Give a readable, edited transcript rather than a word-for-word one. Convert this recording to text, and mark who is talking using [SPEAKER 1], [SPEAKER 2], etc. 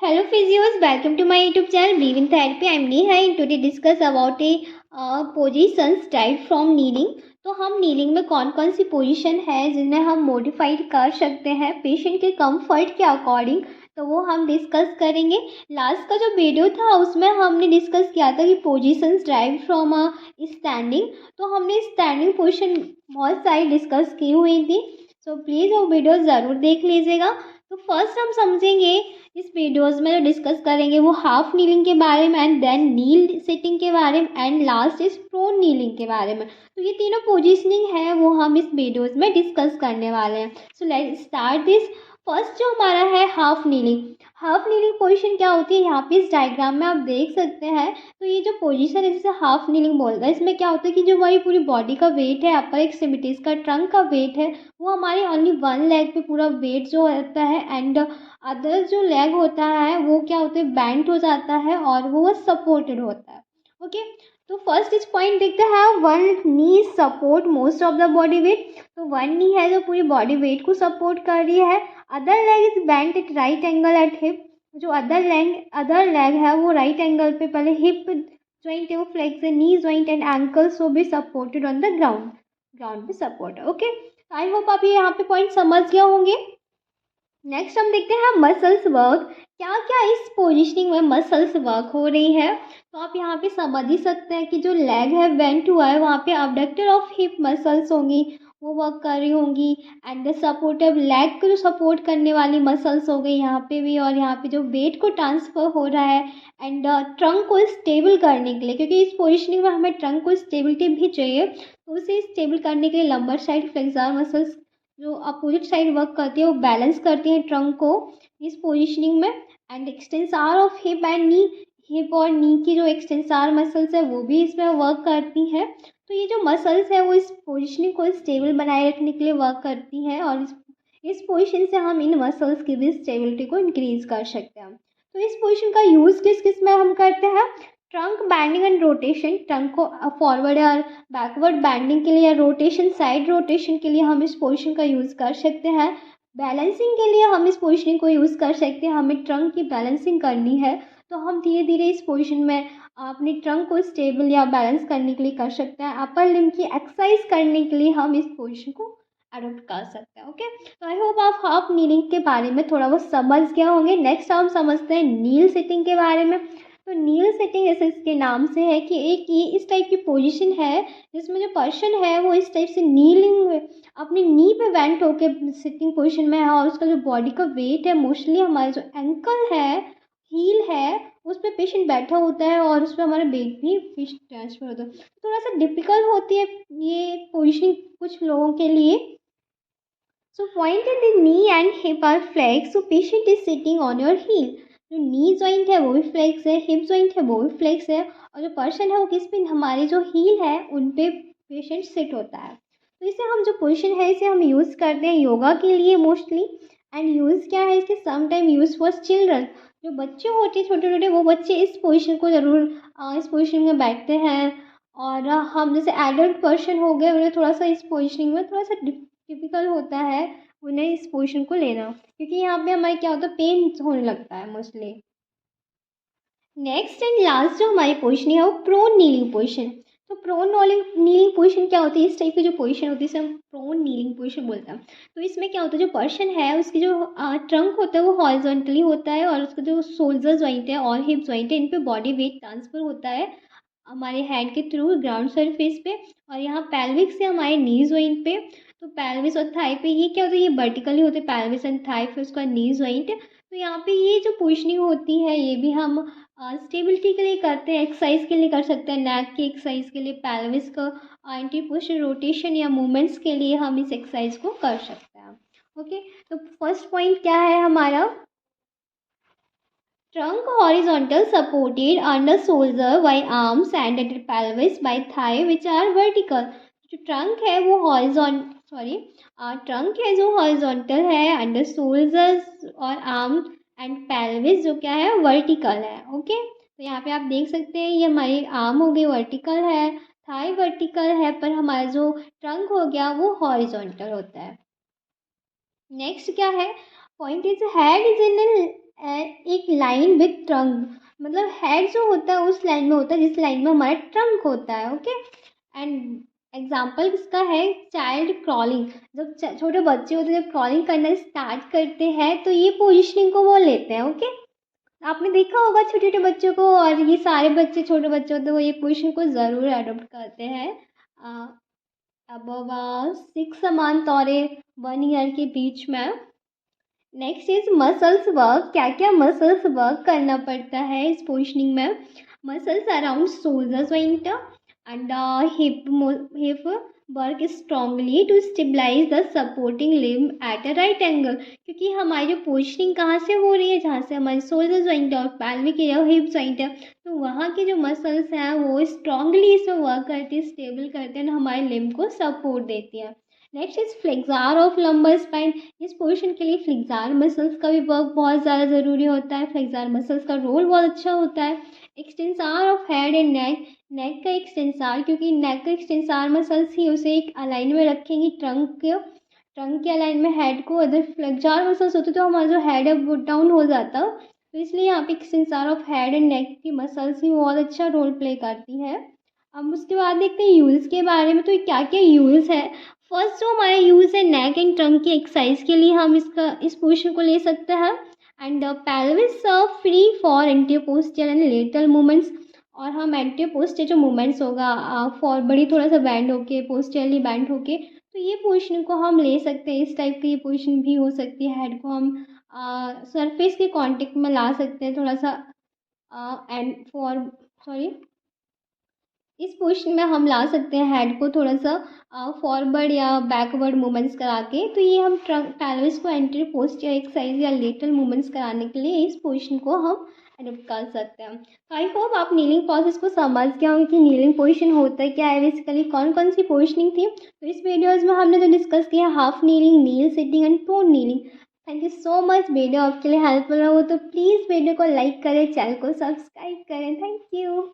[SPEAKER 1] Hello physios, welcome to my YouTube channel Breathing Therapy. I am Neha and today discuss about a positions derived from kneeling. तो हम kneeling में कौन कौन सी position है जिन्हें हम मॉडिफाइड कर सकते हैं पेशेंट के कंफर्ट के अकॉर्डिंग, तो वो हम डिस्कस करेंगे। लास्ट का जो वीडियो था उसमें हमने डिस्कस किया था कि पोजीशंस ड्राइव फ्रॉम स्टैंडिंग, तो हमने स्टैंडिंग पोजीशन बहुत सारी डिस्कस की हुई थी। सो प्लीज़ वो वीडियो ज़रूर देख लीजिएगा। तो फर्स्ट हम समझेंगे इस वीडियोस में जो डिस्कस करेंगे वो हाफ नीलिंग के बारे में एंड देन नील सिटिंग के बारे में and last is prone kneeling के बारे में। तो ये तीनों पोजीशनिंग है वो हम इस वीडियोस में डिस्कस करने वाले हैं। So let's start this. First जो हमारा है half kneeling. Half kneeling position क्या होती है, यहाँ पे इस डायग्राम में आप देख सकते हैं। तो ये जो पोजीशन है जिसे हाफ नीलिंग बोलता है, इसमें क्या होता है कि जो हमारी पूरी बॉडी का वेट है, अपर एक्सट्रीमिटीज का ट्रंक का वेट है, वो हमारे ओनली वन लेग पे पूरा वेट जो होता है एंड अदर जो लेग होता है वो क्या होता है बैंड हो जाता है और वो सपोर्टेड होता है। ओके, तो फर्स्ट इस पॉइंट देखते हैं one knee support most of the body weight. तो वन नी है जो पूरी बॉडी वेट को सपोर्ट कर रही है। Other leg is bend at right angle at hip. जो अदर लेग है वो राइट एंगल पे पहले हिप ज्वाइंट है वो फ्लेक्स है, नी ज्वाइंट एंड एंकल्स वो भी supported on the ground, ground पे सपोर्ट है। ओके, आई होप आप ये यहाँ पे पॉइंट समझ गए होंगे। नेक्स्ट हम देखते हैं मसल्स वर्क। क्या क्या इस पोजीशनिंग में मसल्स वर्क हो रही है, तो आप यहाँ पे समझ ही सकते हैं कि जो लेग है वेंट हुआ है वहाँ पे अबडक्टर ऑफ हिप मसल्स होंगी, वो वर्क कर रही होंगी एंड द सपोर्टिव लेग को जो सपोर्ट करने वाली मसल्स हो गई यहाँ पे भी, और यहाँ पे जो वेट को ट्रांसफ़र हो रहा है एंड ट्रंक को स्टेबल करने के लिए, क्योंकि इस पोजिशनिंग में हमें ट्रंक को स्टेबिलिटी भी चाहिए, तो उसे स्टेबल करने के लिए लंबर साइड फ्लेक्सर मसल्स जो अपोजिट साइड वर्क करती है वो बैलेंस करती है ट्रंक को इस पोजीशनिंग में। And extensor of hip and knee, hip और नी की जो एक्सटेंसार मसल्स है वो भी इसमें वर्क करती हैं। तो ये जो मसल्स है वो इस पोजीशनिंग को स्टेबल बनाए रखने के लिए वर्क करती हैं और इस पोजीशन से हम इन मसल्स की भी स्टेबिलिटी को इंक्रीज कर सकते हैं। तो इस पोजीशन का यूज़ किस किस में हम करते हैं, trunk bending and rotation, trunk को फॉरवर्ड या बैकवर्ड बैंडिंग के लिए या रोटेशन साइड रोटेशन के लिए हम इस पोजीशन का यूज़ कर सकते हैं। बैलेंसिंग के लिए हम इस पोजीशनिंग को यूज़ कर सकते हैं। हमें ट्रंक की बैलेंसिंग करनी है तो हम धीरे धीरे इस पोजीशन में अपनी ट्रंक को स्टेबल या बैलेंस करने के लिए कर सकते हैं। अपर लिम्ब की एक्सरसाइज करने के लिए हम इस पोजीशन को अडोप्ट कर सकते हैं। ओके, तो आई होप आप हाफ नीलिंग के बारे में थोड़ा बहुत समझ गए होंगे। नेक्स्ट हम समझते हैं नील सिटिंग के बारे में। तो नील सिटिंग ऐसे इसके नाम से है कि एक ये इस टाइप की पोजीशन है जिसमें जो पर्सन है वो इस टाइप से नीलिंग अपनी नी पे वेंट होकर सिटिंग पोजीशन में है और उसका जो बॉडी का वेट है मोस्टली हमारा जो एंकल है, हील है, उस पर पेशेंट बैठा होता है और उस पर हमारा वेट भी ट्रांसफर होता है। थोड़ा सा डिफिकल्ट होती है ये पोजीशनिंग कुछ लोगों के लिए। So point at the knee and hip are flexed, so patient is sitting on your heel. जो नी जॉइंट है वो भी फ्लेक्स है, हिप जॉइंट है वो भी फ्लेक्स है और जो पर्सन है वो किस पे, हमारे जो हील है उन पे पेशेंट सिट होता है। तो इसे हम जो पोजीशन है इसे हम यूज़ करते हैं योगा के लिए मोस्टली। एंड यूज़ क्या है इसके, some time use for children, जो बच्चे होते हैं छोटे छोटे वो बच्चे इस पोजीशन को ज़रूर इस पोजीशन में बैठते हैं। और हम जैसे एडल्ट पर्सन हो गए उन्हें थोड़ा सा इस पोजीशनिंग में थोड़ा सा टिपिकल होता है उन्हें इस पोजीशन को लेना, क्योंकि यहाँ पे हमारे क्या होता है पेन होने लगता है मोस्टली। नेक्स्ट एंड लास्ट जो हमारी पोजीशन है वो प्रोन नीलिंग पोजीशन। तो प्रोन नीलिंग पोजीशन क्या होती है, इस टाइप की जो पोजीशन होती है इसे हम प्रोन नीलिंग पोजीशन बोलते हैं। तो इसमें क्या होता है, जो पर्सन है उसकी जो ट्रंक होता है वो हॉरिजॉन्टली होता है और उसका जो शोल्डर जॉइंट है और हिप जॉइंट है इन पे बॉडी वेट ट्रांसफर होता है हमारे हेड के थ्रू ग्राउंड सरफेस पे, और यहाँ पेल्विक से हमारे नी जॉइंट पे। तो पेल्विस और थाई पे ये क्या होता है, ये वर्टिकली होते हैं पेल्विस एंड थाई, फिर उसका नी जॉइंट। तो यहाँ पे ये जो पोजिशनिंग होती है ये भी हम स्टेबिलिटी के लिए करते हैं, एक्सरसाइज के लिए कर सकते हैं, नेक की एक्सरसाइज के लिए, पेल्विस का एंटी पोस्टर रोटेशन या मूवमेंट्स के लिए हम इस एक्सरसाइज को कर सकते हैं। ओके, तो फर्स्ट पॉइंट क्या है हमारा, trunk horizontal supported under shoulder by arms and at pelvis by thigh which are vertical। जो ट्रंक है वो ट्रंक है जो हॉरिजॉन्टल है, अंडर शोल्डर्स और आर्म एंड पेल्विस जो क्या है वर्टिकल है। ओके, तो यहाँ पे आप देख सकते हैं ये हमारी आर्म हो गई वर्टिकल है, थाई वर्टिकल है, पर हमारा जो ट्रंक हो गया वो हॉरिजॉन्टल होता है। नेक्स्ट क्या है, point is head is in एक लाइन विथ ट्रंक, मतलब हेड जो होता है उस लाइन में होता है जिस लाइन में हमारा ट्रंक होता है। ओके, एंड एग्जाम्पल इसका है चाइल्ड क्रॉलिंग। जब छोटे बच्चे होते हैं, जब क्रॉलिंग करना स्टार्ट करते हैं तो ये पोजिशनिंग को वो लेते हैं। ओके, आपने देखा होगा छोटे छोटे बच्चों को, और ये सारे बच्चे छोटे बच्चे होते हैं वो ये पोजिशन को ज़रूर अडोप्ट करते हैं। अब 6 समान तौरे 1 ईयर के बीच में। Next is muscles work. क्या क्या मसल्स वर्क करना पड़ता है इस पोजिशनिंग में? Muscles around shoulder joint and hip work strongly to stabilise the supporting limb at a right angle. क्योंकि हमारी जो पोजिशनिंग कहाँ से हो रही है, जहाँ से हमारी शोल्डर जॉइंट और पैल्विक एरिया हिप जॉइंट है, तो वहाँ के जो मसल्स हैं वो स्ट्रांगली इसमें वर्क करती है, स्टेबल करते हैं, हमारे लिम्ब को सपोर्ट देती है। Next is flexor of lumbar spine. इस पोजीशन के लिए फ्लेक्सार मसल्स का भी वर्क बहुत ज़्यादा ज़रूरी होता है। फ्लेक्सार मसल्स का रोल बहुत अच्छा होता है। एक्सटेंसार ऑफ हेड एंड नेक। नेक का एक्सटेंसार, क्योंकि नेक का एक्सटेंसार मसल्स ही उसे एक अलाइन में रखेंगी ट्रंक के अलाइन में हेड को। अगर फ्लेक्सार मसल्स होते तो हमारा जो हेड है वो डाउन हो जाता, तो इसलिए यहाँ पे एक्सटेंसार ऑफ हेड एंड नेक की मसल्स ही बहुत अच्छा रोल प्ले करती है। अब उसके बाद देखते हैं यूज़ के बारे में। तो क्या क्या यूज़ है? फर्स्ट जो हमारा यूज़ है नेक एंड ट्रंक की एक्सरसाइज के लिए हम इस पोजीशन को ले सकते हैं। And pelvis free for anterior posture and lateral movements. और हम एंटीरियर पोस्चर जो मूवमेंट्स होगा फॉरवर्ड थोड़ा सा बैंड होके, पोस्चरली बैंड होके, तो ये पोजीशन को हम ले सकते हैं। इस टाइप की ये पोजीशन भी हो सकती है। हेड को हम सरफेस के कांटेक्ट में ला सकते हैं थोड़ा सा, एंड इस पोजीशन में हम ला सकते हैं हेड को थोड़ा सा फॉरवर्ड या बैकवर्ड मूवमेंट्स करा के। तो ये हम पेल्विस को एंटीरियर पोस्चर एक्सरसाइज या लेटरल मूवमेंट्स कराने के लिए इस पोजीशन को हम अडोप्ट कर सकते हैं। आई होप आप नीलिंग प्रोसेस को समझ गए होंगे कि नीलिंग पोजीशन होता है क्या है, बेसिकली कौन कौन सी पोजीशनिंग थी। तो इस वीडियोज़ में हमने जो डिस्कस किया half kneeling, kneel sitting and prone kneeling. Thank you so much. Video आपके लिए हेल्पफुल हो तो प्लीज़ वीडियो को लाइक करें, चैनल को सब्सक्राइब करें। Thank you.